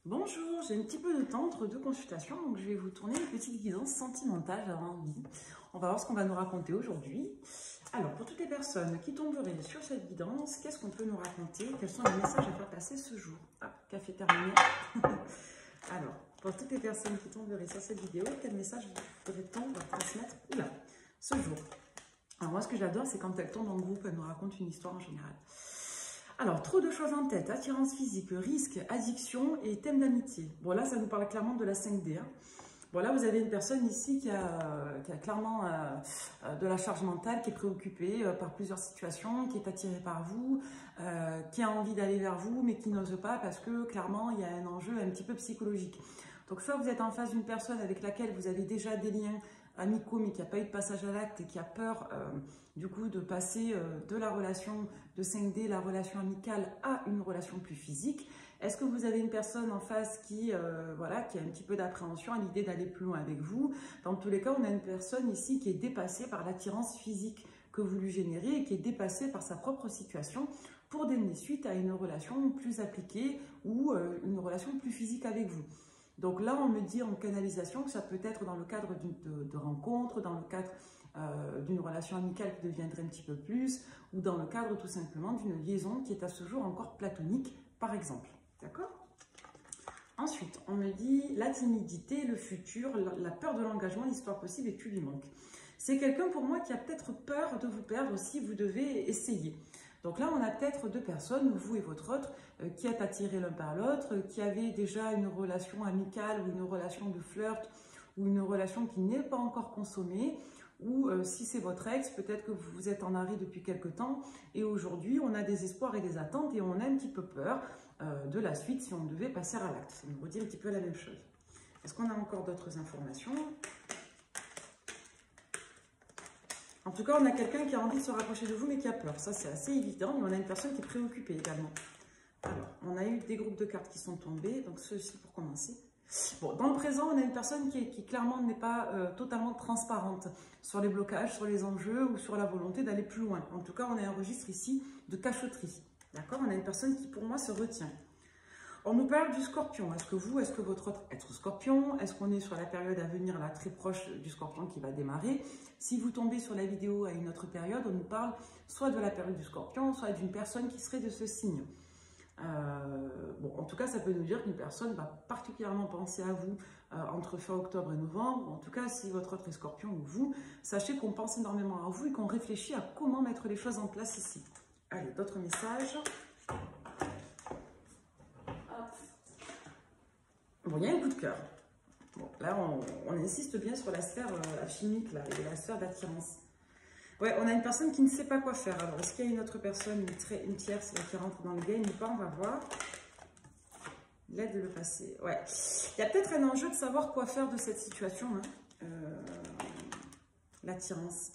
Bonjour, j'ai un petit peu de temps entre deux consultations, donc je vais vous tourner une petite guidance sentimentale, j'avais envie. On va voir ce qu'on va nous raconter aujourd'hui. Alors, pour toutes les personnes qui tomberaient sur cette guidance, qu'est-ce qu'on peut nous raconter? Quels sont les messages à faire passer ce jour? Ah, café terminé. Alors, pour toutes les personnes qui tomberaient sur cette vidéo, quel message faudrait-on leur transmettre ce jour? Alors moi, ce que j'adore, c'est quand elle tombe en groupe, elle nous raconte une histoire en général. Alors, trop de choses en tête, attirance physique, risque, addiction et thème d'amitié. Bon, là, ça nous parle clairement de la 5D. Hein. Bon, là, vous avez une personne ici qui a clairement de la charge mentale, qui est préoccupée par plusieurs situations, qui est attirée par vous, qui a envie d'aller vers vous, mais qui n'ose pas parce que, clairement, il y a un enjeu un petit peu psychologique. Donc, soit vous êtes en face d'une personne avec laquelle vous avez déjà des liens amicaux, mais qui n'a pas eu de passage à l'acte et qui a peur du coup de passer de la relation de 5D, la relation amicale, à une relation plus physique. Est-ce que vous avez une personne en face qui a un petit peu d'appréhension à l'idée d'aller plus loin avec vous? Dans tous les cas, on a une personne ici qui est dépassée par l'attirance physique que vous lui générez et qui est dépassée par sa propre situation pour donner suite à une relation plus appliquée ou une relation plus physique avec vous. Donc là, on me dit en canalisation que ça peut être dans le cadre de rencontres, dans le cadre d'une relation amicale qui deviendrait un petit peu plus, ou dans le cadre tout simplement d'une liaison qui est à ce jour encore platonique, par exemple. D'accord? Ensuite, on me dit la timidité, le futur, la peur de l'engagement, l'histoire possible et tu lui manques. C'est quelqu'un pour moi qui a peut-être peur de vous perdre si vous devez essayer. Donc là, on a peut-être deux personnes, vous et votre autre, qui êtes attirés l'un par l'autre, qui avaient déjà une relation amicale ou une relation de flirt ou une relation qui n'est pas encore consommée, ou si c'est votre ex, peut-être que vous êtes en arrêt depuis quelque temps et aujourd'hui, on a des espoirs et des attentes et on a un petit peu peur de la suite si on devait passer à l'acte. Ça nous redit un petit peu la même chose. Est-ce qu'on a encore d'autres informations ? En tout cas, on a quelqu'un qui a envie de se rapprocher de vous, mais qui a peur. Ça, c'est assez évident. Mais on a une personne qui est préoccupée également. Alors, on a eu des groupes de cartes qui sont tombés. Donc, ceux-ci pour commencer. Bon, dans le présent, on a une personne qui clairement n'est pas totalement transparente sur les blocages, sur les enjeux ou sur la volonté d'aller plus loin. En tout cas, on a un registre ici de cachotterie. D'accord? On a une personne qui, pour moi, se retient. On nous parle du scorpion. Est-ce que votre autre être scorpion? Est-ce qu'on est sur la période à venir, là, très proche du scorpion qui va démarrer? Si vous tombez sur la vidéo à une autre période, on nous parle soit de la période du scorpion, soit d'une personne qui serait de ce signe. Bon, en tout cas, ça peut nous dire qu'une personne va particulièrement penser à vous entre fin octobre et novembre. En tout cas, si votre autre est scorpion ou vous, sachez qu'on pense énormément à vous et qu'on réfléchit à comment mettre les choses en place ici. Allez, d'autres messages. Bon, il y a un coup de cœur. Bon, là, on insiste bien sur la sphère chimique là, et la sphère d'attirance. Ouais, on a une personne qui ne sait pas quoi faire. Alors, est-ce qu'il y a une autre personne, une tierce qui rentre dans le game ou pas? On va voir. L'aide de le passé. Ouais. Il y a peut-être un enjeu de savoir quoi faire de cette situation. Hein. L'attirance.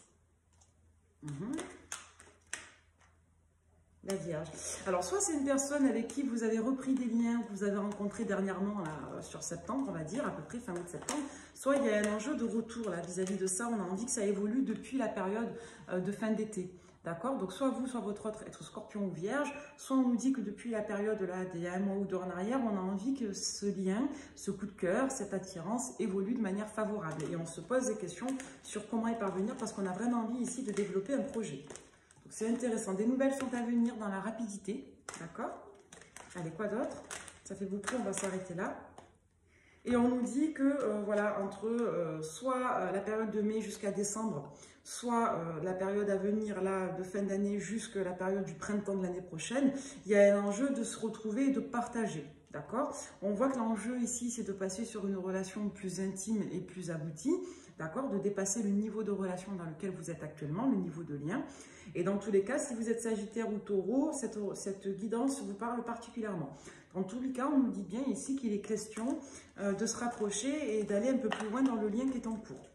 La Vierge. Alors, soit c'est une personne avec qui vous avez repris des liens, que vous avez rencontré dernièrement, là, sur septembre, on va dire, à peu près fin août septembre, soit il y a un enjeu de retour, là, vis-à-vis de ça, on a envie que ça évolue depuis la période de fin d'été. D'accord? Donc, soit vous, soit votre autre, être scorpion ou vierge, soit on nous dit que depuis la période, là, d'il y a un mois ou deux en arrière, on a envie que ce lien, ce coup de cœur, cette attirance évolue de manière favorable. Et on se pose des questions sur comment y parvenir, parce qu'on a vraiment envie ici de développer un projet. C'est intéressant. Des nouvelles sont à venir dans la rapidité. D'accord? Allez, quoi d'autre? Ça fait beaucoup, on va s'arrêter là. Et on nous dit que, voilà, entre soit la période de mai jusqu'à décembre, soit la période à venir, là, de fin d'année jusqu'à la période du printemps de l'année prochaine, il y a un enjeu de se retrouver et de partager. D'accord? On voit que l'enjeu ici, c'est de passer sur une relation plus intime et plus aboutie. D'accord? De dépasser le niveau de relation dans lequel vous êtes actuellement, le niveau de lien. Et dans tous les cas, si vous êtes Sagittaire ou Taureau, cette guidance vous parle particulièrement. Dans tous les cas, on nous dit bien ici qu'il est question de se rapprocher et d'aller un peu plus loin dans le lien qui est en cours.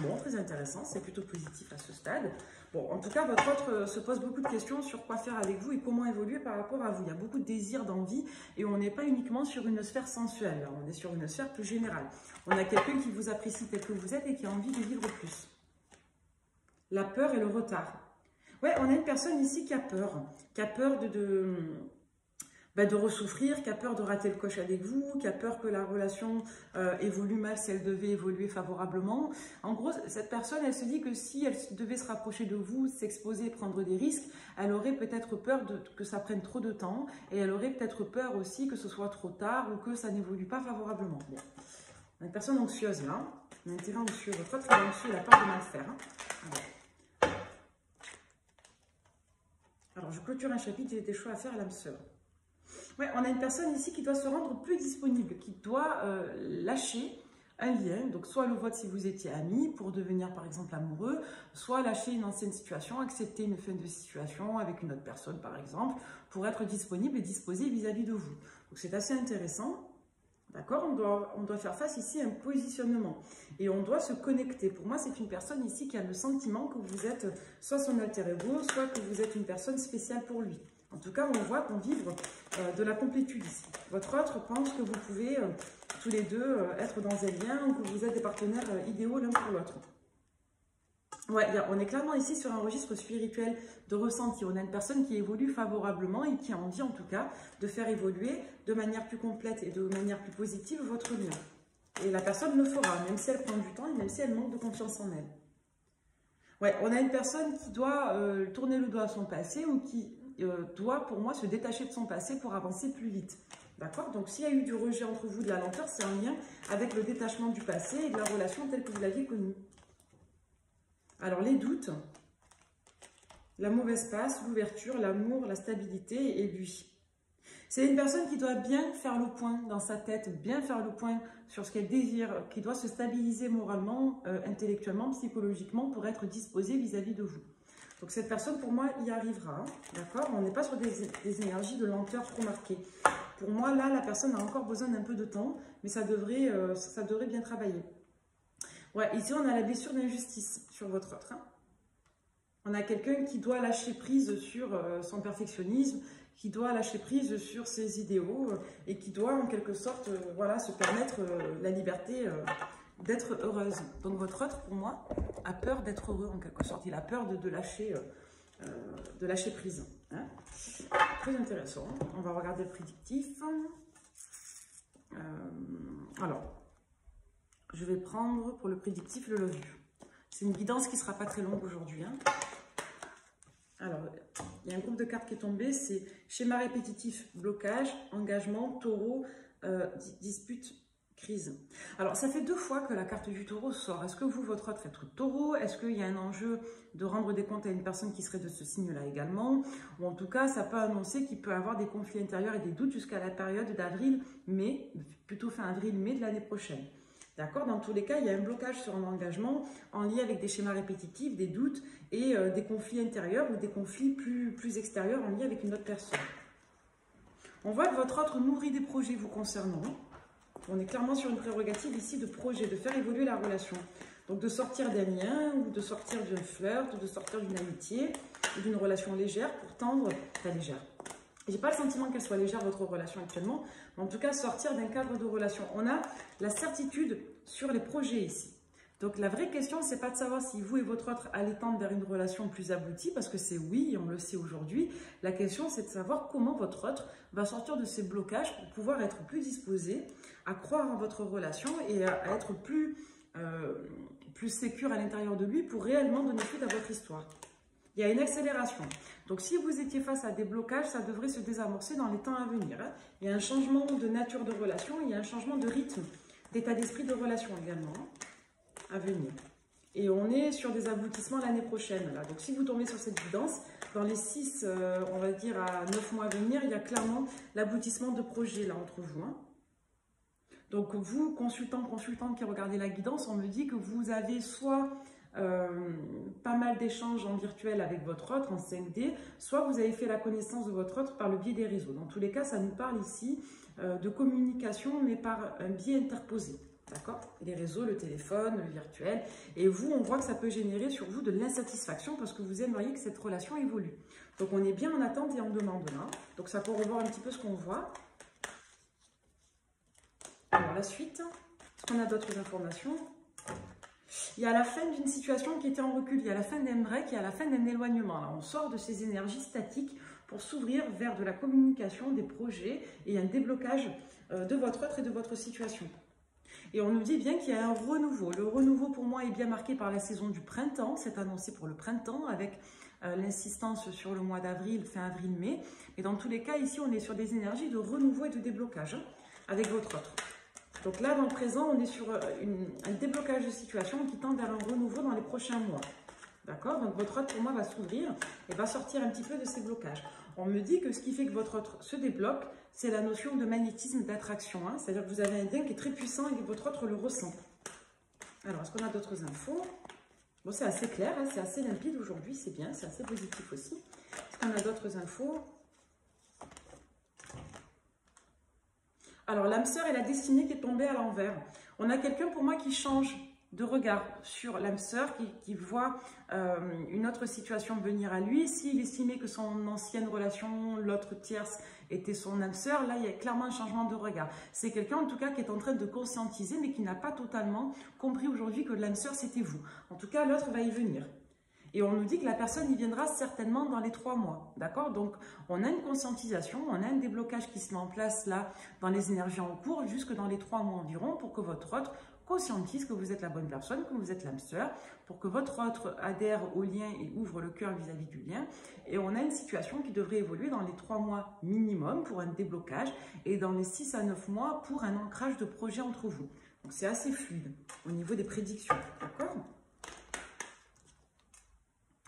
Bon, très intéressant, c'est plutôt positif à ce stade. Bon, en tout cas, votre autre se pose beaucoup de questions sur quoi faire avec vous et comment évoluer par rapport à vous. Il y a beaucoup de désirs, d'envie et on n'est pas uniquement sur une sphère sensuelle, là, on est sur une sphère plus générale. On a quelqu'un qui vous apprécie tel que vous êtes et qui a envie de vivre plus. La peur et le retard. Ouais, on a une personne ici qui a peur de ressouffrir, qui a peur de rater le coche avec vous, qui a peur que la relation évolue mal si elle devait évoluer favorablement. En gros, cette personne, elle se dit que si elle devait se rapprocher de vous, s'exposer, prendre des risques, elle aurait peut-être peur que ça prenne trop de temps et elle aurait peut-être peur aussi que ce soit trop tard ou que ça n'évolue pas favorablement. Bon. Une personne anxieuse là, un intérêt anxieux, votre autre est anxieux, il a peur de mal faire. Hein. Alors, je clôture un chapitre, j'ai des choix à faire à l'âme sœur. Ouais, on a une personne ici qui doit se rendre plus disponible, qui doit lâcher un lien, donc soit le vôtre si vous étiez amis pour devenir par exemple amoureux, soit lâcher une ancienne situation, accepter une fin de situation avec une autre personne par exemple, pour être disponible et disposé vis-à-vis de vous. Donc c'est assez intéressant, d'accord? On doit faire face ici à un positionnement et on doit se connecter. Pour moi, c'est une personne ici qui a le sentiment que vous êtes soit son alter ego, soit que vous êtes une personne spéciale pour lui. En tout cas, on voit qu'on vivre de la complétude ici. Votre autre pense que vous pouvez tous les deux être dans un lien ou que vous êtes des partenaires idéaux l'un pour l'autre. Ouais, on est clairement ici sur un registre spirituel de ressenti. On a une personne qui évolue favorablement et qui a envie en tout cas de faire évoluer de manière plus complète et de manière plus positive votre lien. Et la personne le fera, même si elle prend du temps et même si elle manque de confiance en elle. Ouais, on a une personne qui doit tourner le dos à son passé ou qui doit, pour moi, se détacher de son passé pour avancer plus vite. D'accord? Donc, s'il y a eu du rejet entre vous, de la lenteur, c'est un lien avec le détachement du passé et de la relation telle que vous l'aviez connue. Alors, les doutes, la mauvaise passe, l'ouverture, l'amour, la stabilité et lui. C'est une personne qui doit bien faire le point dans sa tête, bien faire le point sur ce qu'elle désire, qui doit se stabiliser moralement, intellectuellement, psychologiquement pour être disposée vis-à-vis de vous. Donc cette personne, pour moi, y arrivera, d'accord? On n'est pas sur des énergies de lenteur trop marquées. Pour moi, là, la personne a encore besoin d'un peu de temps, mais ça devrait bien travailler. Ouais, ici, on a la blessure d'injustice sur votre autre. Hein. On a quelqu'un qui doit lâcher prise sur son perfectionnisme, qui doit lâcher prise sur ses idéaux et qui doit, en quelque sorte, voilà, se permettre la liberté d'être heureuse. Donc votre autre, pour moi, a peur d'être heureux en quelque sorte. Il a peur de lâcher prise. Hein. Très intéressant. On va regarder le prédictif. Alors, je vais prendre pour le prédictif le Love You. C'est une guidance qui ne sera pas très longue aujourd'hui. Hein. Alors, il y a un groupe de cartes qui est tombé. C'est schéma répétitif, blocage, engagement, taureau, dispute, crise. Alors, ça fait 2 fois que la carte du taureau sort. Est-ce que vous, votre autre, êtes taureau? Est-ce qu'il y a un enjeu de rendre des comptes à une personne qui serait de ce signe-là également? Ou en tout cas, ça peut annoncer qu'il peut avoir des conflits intérieurs et des doutes jusqu'à la période d'avril-mai, plutôt fin avril-mai de l'année prochaine. D'accord? Dans tous les cas, il y a un blocage sur un engagement en lien avec des schémas répétitifs, des doutes et des conflits intérieurs ou des conflits plus extérieurs en lien avec une autre personne. On voit que votre autre nourrit des projets vous concernant. On est clairement sur une prérogative ici de projet, de faire évoluer la relation. Donc de sortir d'un lien, ou de sortir d'un flirt, ou de sortir d'une amitié, ou d'une relation légère pour tendre, pas légère. J'ai pas le sentiment qu'elle soit légère, votre relation actuellement, mais en tout cas sortir d'un cadre de relation. On a la certitude sur les projets ici. Donc la vraie question, c'est pas de savoir si vous et votre autre allez tendre vers une relation plus aboutie, parce que c'est oui, et on le sait aujourd'hui. La question, c'est de savoir comment votre autre va sortir de ces blocages pour pouvoir être plus disposé à croire en votre relation et à être plus sécure à l'intérieur de lui pour réellement donner suite à votre histoire. Il y a une accélération. Donc, si vous étiez face à des blocages, ça devrait se désamorcer dans les temps à venir. Hein. Il y a un changement de nature de relation, il y a un changement de rythme, d'état d'esprit de relation également à venir. Et on est sur des aboutissements l'année prochaine. Là. Donc, si vous tombez sur cette guidance, dans les 6, on va dire à 9 mois à venir, il y a clairement l'aboutissement de projets là entre vous. Hein. Donc, vous, consultant qui regardez la guidance, on me dit que vous avez soit pas mal d'échanges en virtuel avec votre autre, en 5D, soit vous avez fait la connaissance de votre autre par le biais des réseaux. Dans tous les cas, ça nous parle ici de communication, mais par un biais interposé. D'accord? Les réseaux, le téléphone, le virtuel. Et vous, on voit que ça peut générer sur vous de l'insatisfaction parce que vous aimeriez que cette relation évolue. Donc, on est bien en attente et en demande là. Donc, ça peut revoir un petit peu ce qu'on voit. Alors, la suite. Est-ce qu'on a d'autres informations? Il y a la fin d'une situation qui était en recul, il y a la fin d'un break, il y a la fin d'un éloignement. Là, on sort de ces énergies statiques pour s'ouvrir vers de la communication, des projets et un déblocage de votre autre et de votre situation. Et on nous dit bien qu'il y a un renouveau. Le renouveau pour moi est bien marqué par la saison du printemps, c'est annoncé pour le printemps avec l'insistance sur le mois d'avril, fin avril-mai. Et dans tous les cas, ici, on est sur des énergies de renouveau et de déblocage hein, avec votre autre. Donc là, dans le présent, on est sur un déblocage de situation qui tend vers un renouveau dans les prochains mois. D'accord? Donc votre autre, pour moi, va s'ouvrir et va sortir un petit peu de ces blocages. On me dit que ce qui fait que votre autre se débloque, c'est la notion de magnétisme, d'attraction. Hein? C'est-à-dire que vous avez un lien qui est très puissant et que votre autre le ressent. Alors, est-ce qu'on a d'autres infos? Bon, c'est assez clair, hein? C'est assez limpide aujourd'hui, c'est bien, c'est assez positif aussi. Est-ce qu'on a d'autres infos? Alors, l'âme sœur et la destinée qui est tombée à l'envers. On a quelqu'un pour moi qui change de regard sur l'âme sœur, qui voit une autre situation venir à lui. S'il estimait que son ancienne relation, l'autre tierce, était son âme sœur, là, il y a clairement un changement de regard. C'est quelqu'un, en tout cas, qui est en train de conscientiser, mais qui n'a pas totalement compris aujourd'hui que l'âme sœur, c'était vous. En tout cas, l'autre va y venir. Et on nous dit que la personne y viendra certainement dans les 3 mois, d'accord? Donc, on a une conscientisation, on a un déblocage qui se met en place là, dans les énergies en cours, jusque dans les 3 mois environ, pour que votre autre conscientise que vous êtes la bonne personne, que vous êtes l'âme sœur, pour que votre autre adhère au lien et ouvre le cœur vis-à-vis du lien. Et on a une situation qui devrait évoluer dans les 3 mois minimum pour un déblocage et dans les 6 à 9 mois pour un ancrage de projet entre vous. Donc, c'est assez fluide au niveau des prédictions, d'accord?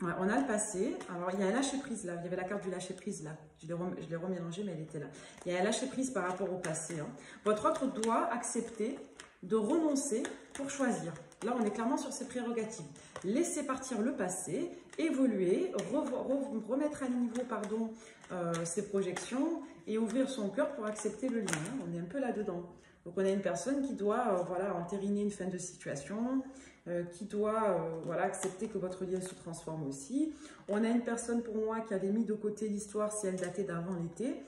Ouais, on a le passé. Alors, il y a un lâcher-prise là. Il y avait la carte du lâcher-prise là. Je l'ai remélangée, mais elle était là. Il y a un lâcher-prise par rapport au passé. Hein. Votre autre doit accepter de renoncer pour choisir. Là, on est clairement sur ses prérogatives. Laisser partir le passé, évoluer, remettre à niveau ses projections et ouvrir son cœur pour accepter le lien. Hein. On est un peu là-dedans. Donc, on a une personne qui doit voilà, entériner une fin de situation, qui doit voilà, accepter que votre lien se transforme aussi. On a une personne pour moi qui avait mis de côté l'histoire si elle datait d'avant l'été.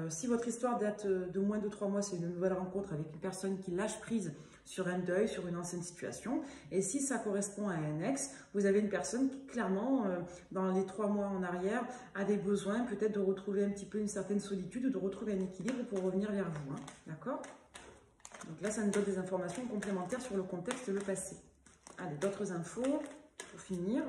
Si votre histoire date de moins de 3 mois, c'est une nouvelle rencontre avec une personne qui lâche prise sur un deuil, sur une ancienne situation. Et si ça correspond à un ex, vous avez une personne qui, clairement, dans les 3 mois en arrière, avait besoin peut-être de retrouver un petit peu une certaine solitude, de retrouver un équilibre pour revenir vers vous. Hein, d'accord? Donc là, ça nous donne des informations complémentaires sur le contexte et le passé. Allez, d'autres infos pour finir.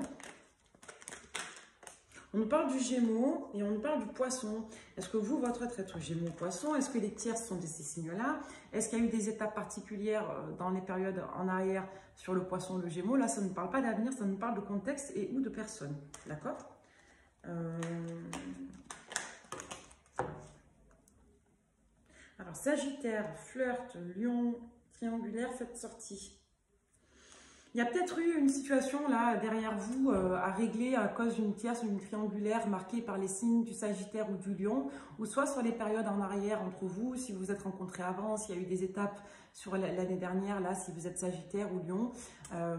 On nous parle du Gémeaux et on nous parle du Poisson. Est-ce que vous, votre être Gémeaux, Poisson, est-ce que les tierces sont de ces signes-là? Est-ce qu'il y a eu des étapes particulières dans les périodes en arrière sur le Poisson, le Gémeaux? Là, ça ne parle pas d'avenir, ça nous parle de contexte et ou de personne. D'accord? Alors, Sagittaire, flirt, Lion, triangulaire, faites sortie. Il y a peut-être eu une situation là derrière vous à régler à cause d'une tierce ou d'une triangulaire marquée par les signes du Sagittaire ou du Lion, ou soit sur les périodes en arrière entre vous, si vous vous êtes rencontrés avant, s'il y a eu des étapes sur l'année dernière, là, si vous êtes Sagittaire ou Lion.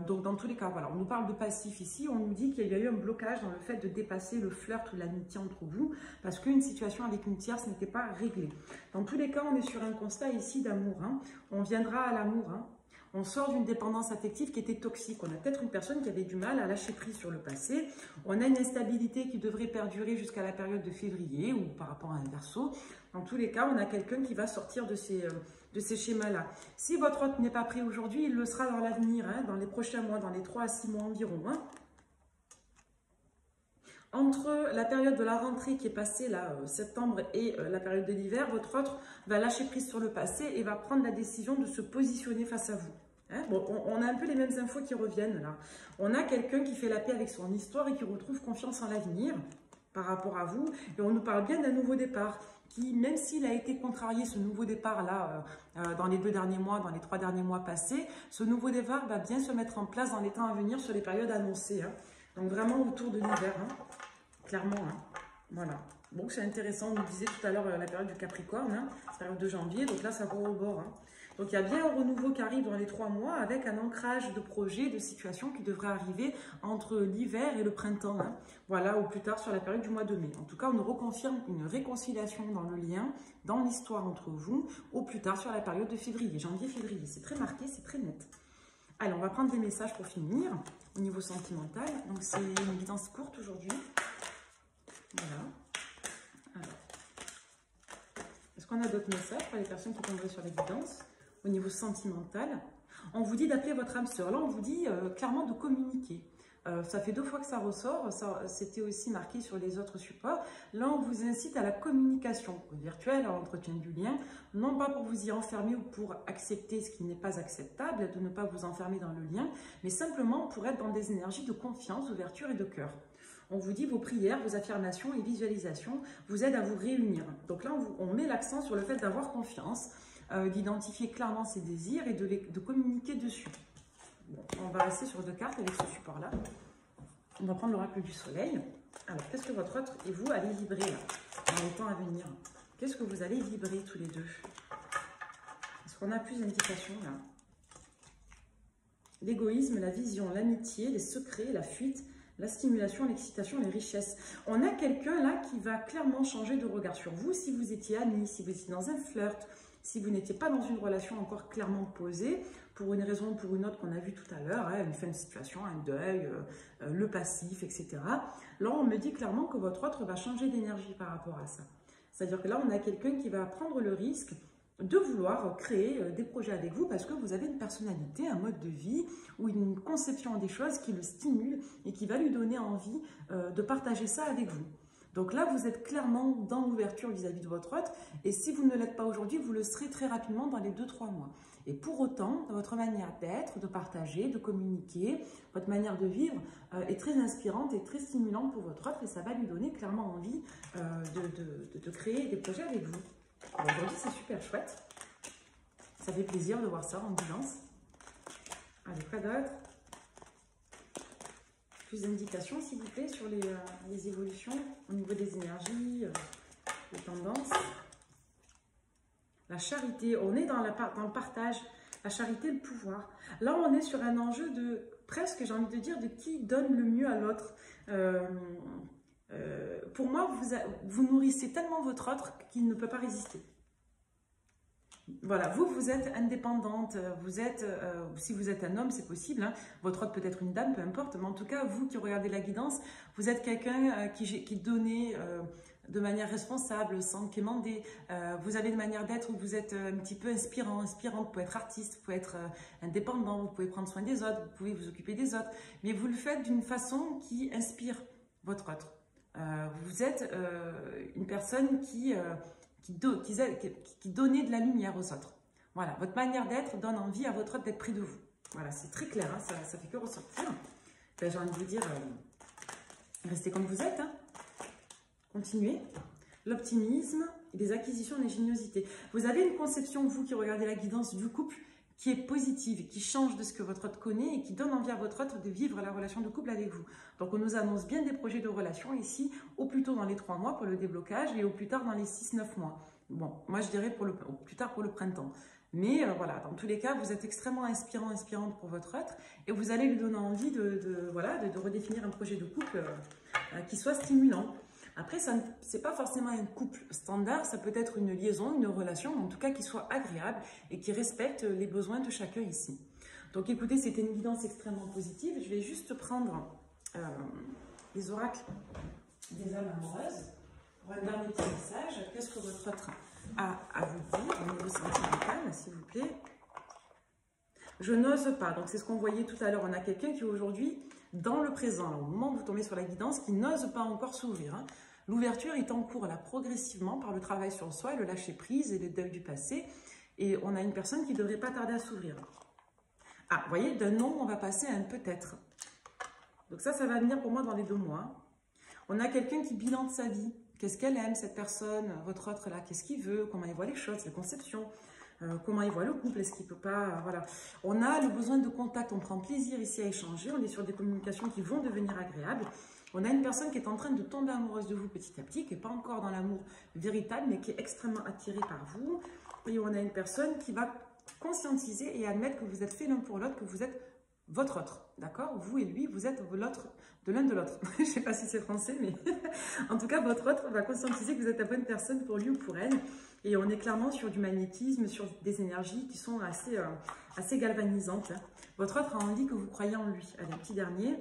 Donc, dans tous les cas, voilà, on nous parle de passif ici, on nous dit qu'il y a eu un blocage dans le fait de dépasser le flirt ou l'amitié entre vous, parce qu'une situation avec une tierce n'était pas réglée. Dans tous les cas, on est sur un constat ici d'amour. Hein. On viendra à l'amour. Hein. On sort d'une dépendance affective qui était toxique. On a peut-être une personne qui avait du mal à lâcher prise sur le passé. On a une instabilité qui devrait perdurer jusqu'à la période de février ou par rapport à un Verseau. Dans tous les cas, on a quelqu'un qui va sortir de ces schémas-là. Si votre hôte n'est pas prêt aujourd'hui, il le sera dans l'avenir, hein, dans les prochains mois, dans les 3 à 6 mois environ. Hein. Entre la période de la rentrée qui est passée, là, septembre, et la période de l'hiver, votre autre va lâcher prise sur le passé et va prendre la décision de se positionner face à vous. Hein, bon, on a un peu les mêmes infos qui reviennent là. On a quelqu'un qui fait la paix avec son histoire et qui retrouve confiance en l'avenir par rapport à vous. Et on nous parle bien d'un nouveau départ qui, même s'il a été contrarié, ce nouveau départ là, dans les 2 derniers mois, dans les 3 derniers mois passés, ce nouveau départ va bien se mettre en place dans les temps à venir sur les périodes annoncées. Hein. Donc vraiment autour de l'hiver, hein. Clairement. Hein. Voilà. Bon, c'est intéressant, on nous disait tout à l'heure la période du Capricorne, hein, la période de janvier, donc là ça corrobore. Hein. Donc il y a bien un renouveau qui arrive dans les 3 mois avec un ancrage de projets, de situations qui devrait arriver entre l'hiver et le printemps. Hein. Voilà, ou plus tard sur la période du mois de mai. En tout cas, on nous reconfirme une réconciliation dans le lien, dans l'histoire entre vous, au plus tard sur la période de février, janvier-février. C'est très marqué, c'est très net. Allez, on va prendre des messages pour finir au niveau sentimental. Donc c'est une guidance courte aujourd'hui. Voilà. qu'on a d'autres messages pour les personnes qui tomberaient sur la guidance au niveau sentimental? On vous dit d'appeler votre âme sœur. Là, on vous dit clairement de communiquer. Ça fait 2 fois que ça ressort, c'était aussi marqué sur les autres supports. Là, on vous incite à la communication virtuelle, à l'entretien du lien, non pas pour vous y enfermer ou pour accepter ce qui n'est pas acceptable, de ne pas vous enfermer dans le lien, mais simplement pour être dans des énergies de confiance, d'ouverture et de cœur. On vous dit vos prières, vos affirmations et visualisations vous aident à vous réunir. Donc là, on met l'accent sur le fait d'avoir confiance, d'identifier clairement ses désirs et de communiquer dessus. Bon, on va rester sur 2 cartes avec ce support-là. On va prendre l'oracle du soleil. Alors, qu'est-ce que votre autre et vous allez vibrer là, dans les temps à venir? Qu'est-ce que vous allez vibrer tous les deux? Est-ce qu'on a plus d'indications là? L'égoïsme, la vision, l'amitié, les secrets, la fuite, la stimulation, l'excitation, les richesses. On a quelqu'un là qui va clairement changer de regard sur vous. Si vous étiez amis, si vous étiez dans un flirt, si vous n'étiez pas dans une relation encore clairement posée, pour une raison ou pour une autre qu'on a vu tout à l'heure, une fin de situation, un deuil, le passif, etc. Là, on me dit clairement que votre autre va changer d'énergie par rapport à ça. C'est-à-dire que là, on a quelqu'un qui va prendre le risque de vouloir créer des projets avec vous parce que vous avez une personnalité, un mode de vie ou une conception des choses qui le stimule et qui va lui donner envie de partager ça avec vous. Donc là, vous êtes clairement dans l'ouverture vis-à-vis de votre autre et si vous ne l'êtes pas aujourd'hui, vous le serez très rapidement dans les 2-3 mois. Et pour autant, votre manière d'être, de partager, de communiquer, votre manière de vivre est très inspirante et très stimulante pour votre autre et ça va lui donner clairement envie de créer des projets avec vous. Aujourd'hui, c'est super chouette. Ça fait plaisir de voir ça en guidance. Allez, quoi d'autre? Plus d'indications, s'il vous plaît, sur les évolutions au niveau des énergies, des tendances. La charité, on est dans le partage, la charité, le pouvoir. Là, on est sur un enjeu de, presque, j'ai envie de dire, de qui donne le mieux à l'autre. Pour moi, vous nourrissez tellement votre autre qu'il ne peut pas résister. Voilà, vous êtes indépendante, si vous êtes un homme, c'est possible, hein, votre autre peut être une dame, peu importe, mais en tout cas, vous qui regardez la guidance, vous êtes quelqu'un qui donnait de manière responsable, sans quémander, vous avez une manière d'être où vous êtes un petit peu inspirante, vous pouvez être artiste, vous pouvez être indépendant, vous pouvez prendre soin des autres, vous pouvez vous occuper des autres, mais vous le faites d'une façon qui inspire votre autre. Vous êtes une personne qui donnait de la lumière aux autres. Voilà, votre manière d'être donne envie à votre autre d'être près de vous. Voilà, c'est très clair, hein, ça fait que ressortir. Ben, j'ai envie de vous dire, restez comme vous êtes, hein. Continuez. L'optimisme, les acquisitions, l'ingéniosité. Vous avez une conception, vous qui regardez la guidance du couple, qui est positive, qui change de ce que votre autre connaît et qui donne envie à votre autre de vivre la relation de couple avec vous. Donc, on nous annonce bien des projets de relation ici, au plus tôt dans les 3 mois pour le déblocage et au plus tard dans les 6-9 mois. Bon, moi, je dirais au plus tard pour le printemps. Mais voilà, dans tous les cas, vous êtes extrêmement inspirante pour votre autre et vous allez lui donner envie de redéfinir un projet de couple qui soit stimulant. Après, ce n'est pas forcément un couple standard, ça peut être une liaison, une relation, en tout cas qui soit agréable et qui respecte les besoins de chacun ici. Donc écoutez, c'était une guidance extrêmement positive. Je vais juste prendre les oracles des âmes amoureuses pour un dernier petit message. Qu'est-ce que votre autre a à vous dire au niveau sentimental, s'il vous plaît? Je n'ose pas. Donc c'est ce qu'on voyait tout à l'heure. On a quelqu'un qui aujourd'hui, dans le présent, au moment où vous tombez sur la guidance, qui n'ose pas encore s'ouvrir, hein. L'ouverture est en cours là progressivement par le travail sur soi, le lâcher prise et le deuil du passé. Et on a une personne qui ne devrait pas tarder à s'ouvrir. Ah, vous voyez, d'un non, on va passer à un peut-être. Donc ça va venir pour moi dans les 2 mois. On a quelqu'un qui bilante sa vie. Qu'est-ce qu'elle aime, cette personne, votre autre là? Qu'est-ce qu'il veut? Comment il voit les choses, les conceptions? Comment il voit le couple? Est-ce qu'il ne peut pas... voilà. On a le besoin de contact, on prend plaisir ici à échanger. On est sur des communications qui vont devenir agréables. On a une personne qui est en train de tomber amoureuse de vous petit à petit, qui n'est pas encore dans l'amour véritable, mais qui est extrêmement attirée par vous. Et on a une personne qui va conscientiser et admettre que vous êtes fait l'un pour l'autre, que vous êtes votre autre. D'accord? Vous et lui, vous êtes l'autre de l'un de l'autre. Je ne sais pas si c'est français, mais en tout cas, votre autre va conscientiser que vous êtes la bonne personne pour lui ou pour elle. Et on est clairement sur du magnétisme, sur des énergies qui sont assez galvanisantes. Votre autre a envie que vous croyez en lui. Allez, un petit dernier.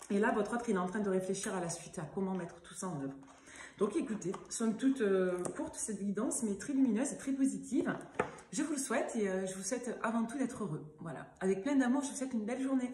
Et là, votre autre, il est en train de réfléchir à la suite, à comment mettre tout ça en œuvre. Donc écoutez, somme toute courte cette guidance, mais très lumineuse et très positive. Je vous le souhaite et je vous souhaite avant tout d'être heureux. Voilà, avec plein d'amour, je vous souhaite une belle journée.